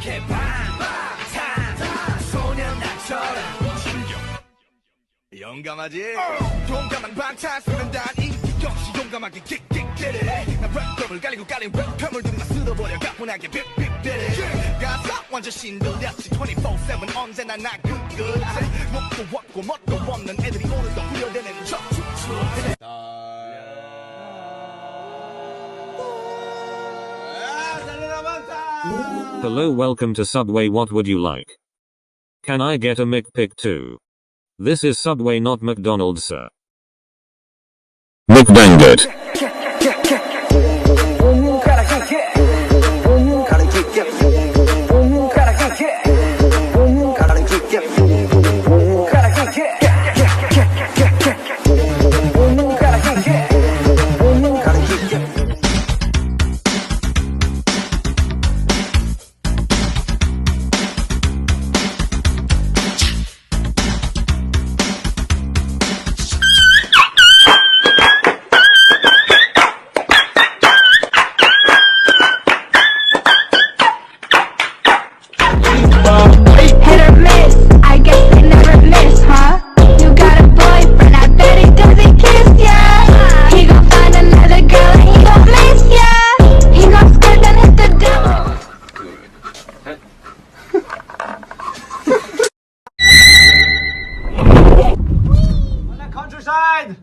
이렇게 반짝반짝 소년 나처럼 용감하지? 용감한 방탄소년 단위 역시 용감하게 킥킥대래 난 랩덤을 갈리고 깔린 랩편을 들이나 쓸어버려 가뿐하게 빅빅대래 가사 완전 신들렸지 24/7 언제나 나 good 목도 없고 멋도 없는 애들이 오늘도 후려대는 척추추 Hello, welcome to Subway. What would you like? Can I get a McPick too? This is Subway, not McDonald's, sir. McDangit. Hit or miss, I guess they never miss, huh? You got a boyfriend, I bet he doesn't kiss ya. He gon' find another girl and he gon' miss ya. He gon' skirt and hit the devil. countryside!